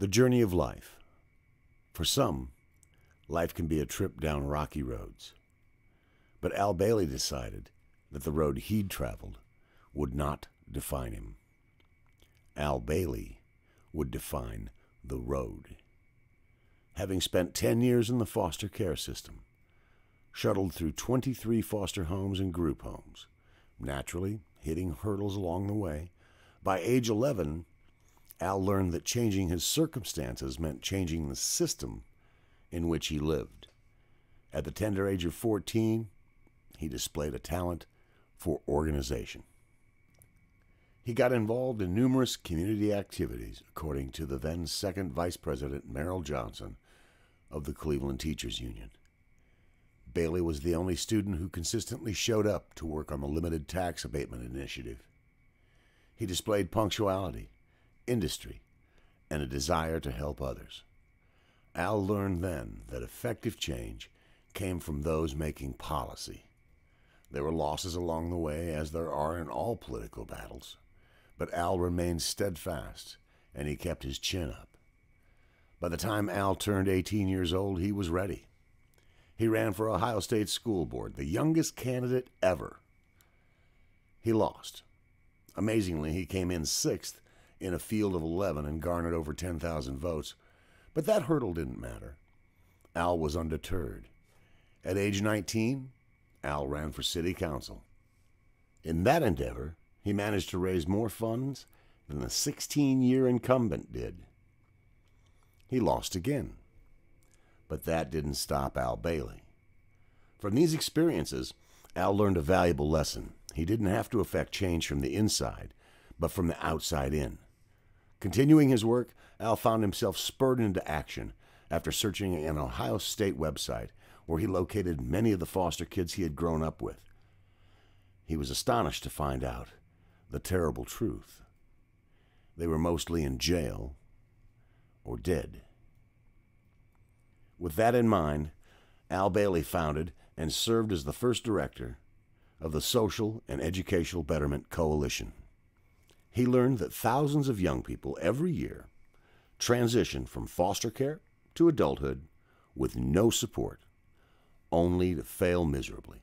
The journey of life. For some, life can be a trip down rocky roads. But Al Bailey decided that the road he'd traveled would not define him. Al Bailey would define the road. Having spent 10 years in the foster care system, shuttled through 23 foster homes and group homes, naturally hitting hurdles along the way, by age 11, Al learned that changing his circumstances meant changing the system in which he lived. At the tender age of 14, he displayed a talent for organization. He got involved in numerous community activities, according to the then second Vice President Merrill Johnson of the Cleveland Teachers Union. Bailey was the only student who consistently showed up to work on the limited tax abatement initiative. He displayed punctuality, industry, and a desire to help others. Al learned then that effective change came from those making policy. There were losses along the way, as there are in all political battles, but Al remained steadfast, and he kept his chin up. By the time Al turned 18 years old, he was ready. He ran for Ohio State School Board, the youngest candidate ever. He lost. Amazingly, he came in 6th in a field of 11 and garnered over 10,000 votes. But that hurdle didn't matter. Al was undeterred. At age 19, Al ran for city council. In that endeavor, he managed to raise more funds than the 16-year incumbent did. He lost again. But that didn't stop Al Bailey. From these experiences, Al learned a valuable lesson. He didn't have to effect change from the inside, but from the outside in. Continuing his work, Al found himself spurred into action after searching an Ohio State website where he located many of the foster kids he had grown up with. He was astonished to find out the terrible truth. They were mostly in jail or dead. With that in mind, Al Bailey founded and served as the first director of the Social and Educational Betterment Coalition. He learned that thousands of young people every year transition from foster care to adulthood with no support, only to fail miserably.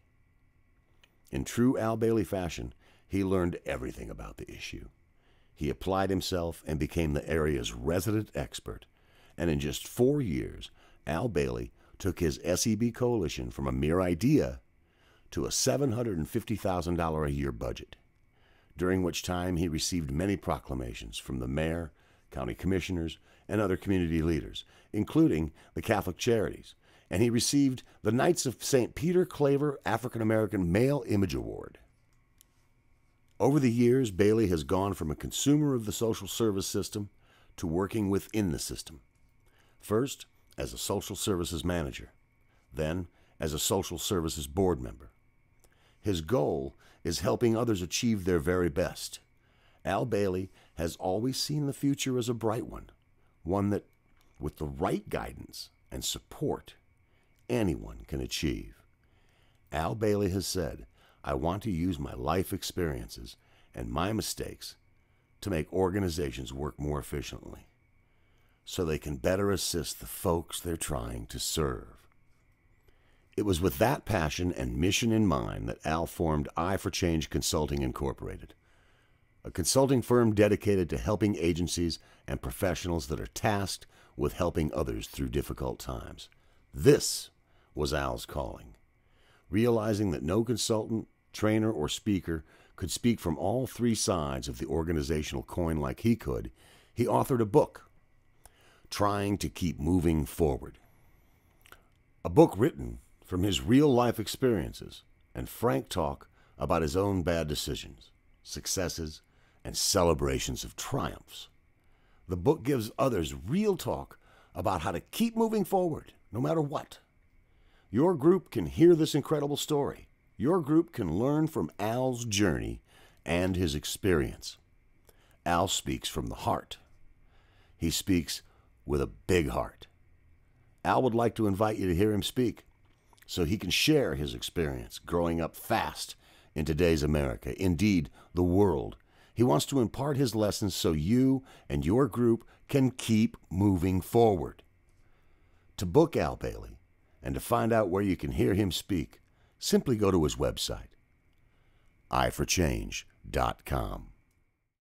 In true Al Bailey fashion, he learned everything about the issue. He applied himself and became the area's resident expert, and in just 4 years, Al Bailey took his SEB coalition from a mere idea to a $750,000 a year budget, during which time he received many proclamations from the mayor, county commissioners, and other community leaders, including the Catholic Charities, and he received the Knights of St. Peter Claver African American Male Image Award. Over the years, Bailey has gone from a consumer of the social service system to working within the system. First, as a social services manager, then as a social services board member. His goal is helping others achieve their very best. Al Bailey has always seen the future as a bright one that, with the right guidance and support, anyone can achieve. Al Bailey has said, "I want to use my life experiences and my mistakes to make organizations work more efficiently, so they can better assist the folks they're trying to serve." It was with that passion and mission in mind that Al formed I for Change Consulting Incorporated, a consulting firm dedicated to helping agencies and professionals that are tasked with helping others through difficult times. This was Al's calling. Realizing that no consultant, trainer, or speaker could speak from all 3 sides of the organizational coin like he could, he authored a book, Trying to Keep Moving Forward. A book written from his real-life experiences and frank talk about his own bad decisions, successes, and celebrations of triumphs. The book gives others real talk about how to keep moving forward, no matter what. Your group can hear this incredible story. Your group can learn from Al's journey and his experience. Al speaks from the heart. He speaks with a big heart. Al would like to invite you to hear him speak so he can share his experience growing up fast in today's America, indeed the world, He wants to impart his lessons so you and your group can keep moving forward. To book Al Bailey and to find out where you can hear him speak, simply go to his website, iforchange.com.